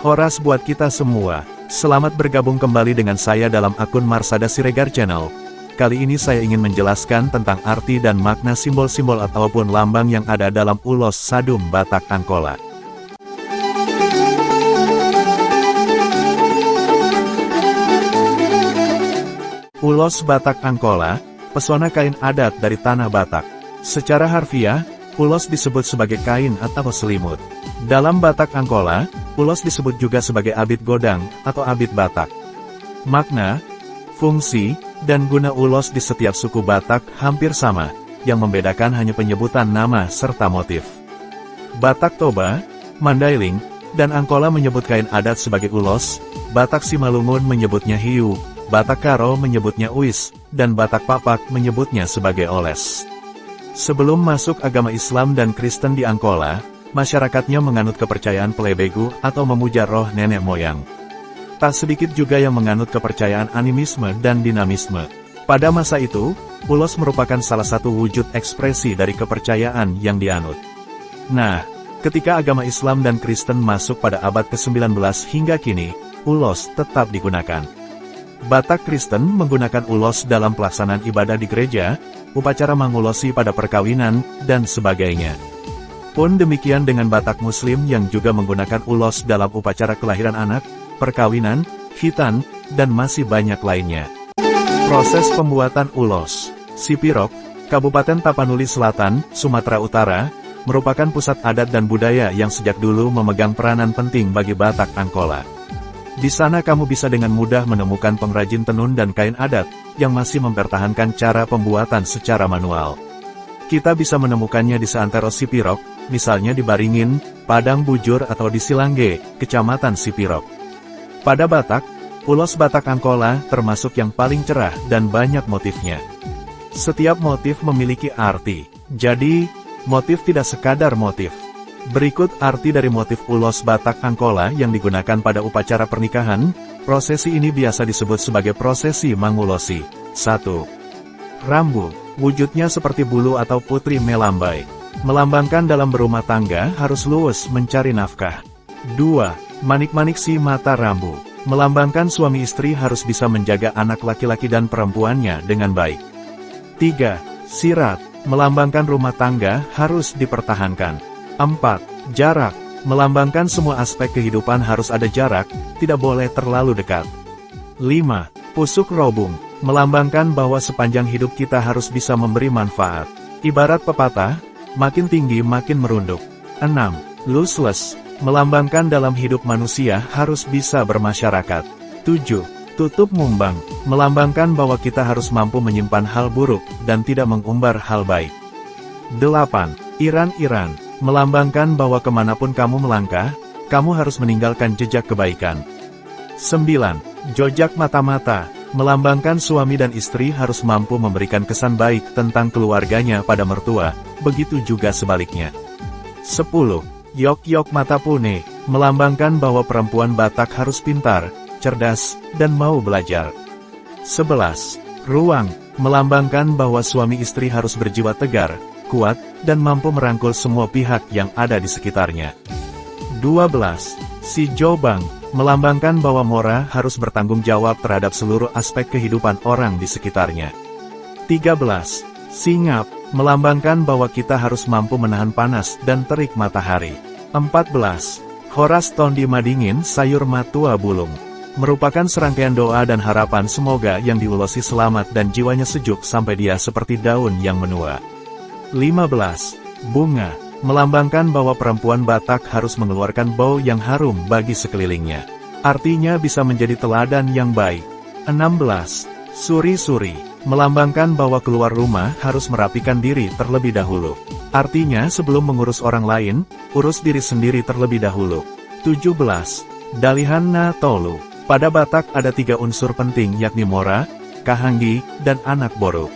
Horas buat kita semua. Selamat bergabung kembali dengan saya dalam akun Marsada Siregar Channel. Kali ini saya ingin menjelaskan tentang arti dan makna simbol-simbol ataupun lambang yang ada dalam ulos Sadum Batak Angkola. Ulos Batak Angkola, pesona kain adat dari tanah Batak. Secara harfiah, ulos disebut sebagai kain atau selimut. Dalam Batak Angkola, ulos disebut juga sebagai abit godang atau abit Batak. Makna, fungsi, dan guna ulos di setiap suku Batak hampir sama, yang membedakan hanya penyebutan nama serta motif. Batak Toba, Mandailing, dan Angkola menyebut kain adat sebagai ulos, Batak Simalungun menyebutnya hiu, Batak Karo menyebutnya uis, dan Batak Papak menyebutnya sebagai oles. Sebelum masuk agama Islam dan Kristen di Angkola, masyarakatnya menganut kepercayaan Pelebegu atau memuja roh nenek moyang. Tak sedikit juga yang menganut kepercayaan animisme dan dinamisme. Pada masa itu, ulos merupakan salah satu wujud ekspresi dari kepercayaan yang dianut. Nah, ketika agama Islam dan Kristen masuk pada abad ke-19 hingga kini, ulos tetap digunakan. Batak Kristen menggunakan ulos dalam pelaksanaan ibadah di gereja, upacara mangulosi pada perkawinan, dan sebagainya. Pun demikian dengan Batak Muslim yang juga menggunakan ulos dalam upacara kelahiran anak, perkawinan, khitan, dan masih banyak lainnya. Proses pembuatan ulos. Sipirok, Kabupaten Tapanuli Selatan, Sumatera Utara, merupakan pusat adat dan budaya yang sejak dulu memegang peranan penting bagi Batak Angkola. Di sana kamu bisa dengan mudah menemukan pengrajin tenun dan kain adat, yang masih mempertahankan cara pembuatan secara manual. Kita bisa menemukannya di seantero Sipirok, misalnya di Baringin, Padang Bujur atau di Silangge, Kecamatan Sipirok. Pada Batak, ulos Batak Angkola termasuk yang paling cerah dan banyak motifnya. Setiap motif memiliki arti, jadi, motif tidak sekadar motif. Berikut arti dari motif ulos Batak Angkola yang digunakan pada upacara pernikahan. Prosesi ini biasa disebut sebagai prosesi mangulosi. 1. Rambu, wujudnya seperti bulu atau putri melambai. Melambangkan dalam berumah tangga harus luwes mencari nafkah. 2. Manik-manik si mata rambu. Melambangkan suami istri harus bisa menjaga anak laki-laki dan perempuannya dengan baik. 3. Sirat. Melambangkan rumah tangga harus dipertahankan. 4. Jarak. Melambangkan semua aspek kehidupan harus ada jarak, tidak boleh terlalu dekat. 5. Pusuk robung. Melambangkan bahwa sepanjang hidup kita harus bisa memberi manfaat. Ibarat pepatah, makin tinggi makin merunduk. 6. Lusless. Melambangkan dalam hidup manusia harus bisa bermasyarakat. 7. Tutup mumbang. Melambangkan bahwa kita harus mampu menyimpan hal buruk, dan tidak mengumbar hal baik. 8. Iran-iran. Melambangkan bahwa kemanapun kamu melangkah, kamu harus meninggalkan jejak kebaikan. 9. Jojak mata-mata. Melambangkan suami dan istri harus mampu memberikan kesan baik tentang keluarganya pada mertua, begitu juga sebaliknya. 10. Yok-yok mata pune. Melambangkan bahwa perempuan Batak harus pintar, cerdas, dan mau belajar. 11. Ruang. Melambangkan bahwa suami istri harus berjiwa tegar, kuat, dan mampu merangkul semua pihak yang ada di sekitarnya. 12. Si Jobang. Melambangkan bahwa Mora harus bertanggung jawab terhadap seluruh aspek kehidupan orang di sekitarnya. 13. Singap. Melambangkan bahwa kita harus mampu menahan panas dan terik matahari. 14. Horas Tondi Madingin Sayur Matua Bulung. Merupakan serangkaian doa dan harapan semoga yang diulosi selamat dan jiwanya sejuk sampai dia seperti daun yang menua. 15. Bunga. Melambangkan bahwa perempuan Batak harus mengeluarkan bau yang harum bagi sekelilingnya. Artinya bisa menjadi teladan yang baik. 16. Suri-suri. Melambangkan bahwa keluar rumah harus merapikan diri terlebih dahulu. Artinya sebelum mengurus orang lain, urus diri sendiri terlebih dahulu. 17. Dalihan na tolu. Pada Batak ada 3 unsur penting yakni Mora, Kahanggi, dan anak boru.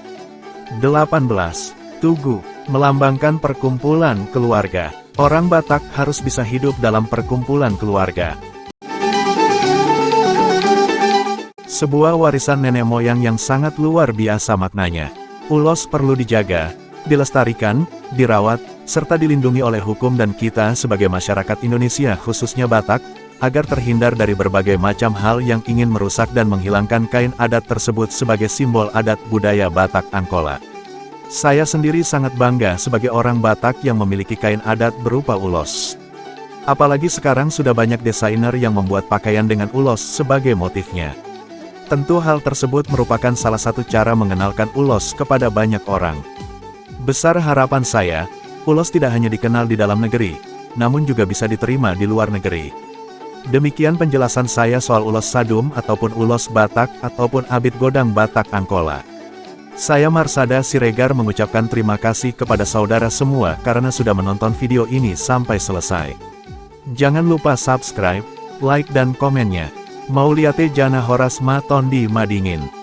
18. Tugu. Melambangkan perkumpulan keluarga. Orang Batak harus bisa hidup dalam perkumpulan keluarga. Sebuah warisan nenek moyang yang sangat luar biasa maknanya. Ulos perlu dijaga, dilestarikan, dirawat, serta dilindungi oleh hukum dan kita sebagai masyarakat Indonesia khususnya Batak, agar terhindar dari berbagai macam hal yang ingin merusak dan menghilangkan kain adat tersebut sebagai simbol adat budaya Batak Angkola. Saya sendiri sangat bangga sebagai orang Batak yang memiliki kain adat berupa ulos. Apalagi sekarang sudah banyak desainer yang membuat pakaian dengan ulos sebagai motifnya. Tentu hal tersebut merupakan salah satu cara mengenalkan ulos kepada banyak orang. Besar harapan saya, ulos tidak hanya dikenal di dalam negeri, namun juga bisa diterima di luar negeri. Demikian penjelasan saya soal ulos Sadum ataupun ulos Batak ataupun Abit Godang Batak Angkola. Saya Marsada Siregar mengucapkan terima kasih kepada saudara semua karena sudah menonton video ini sampai selesai. Jangan lupa subscribe, like dan komennya. Mauliate Jana Horas Ma Tondi Madingin.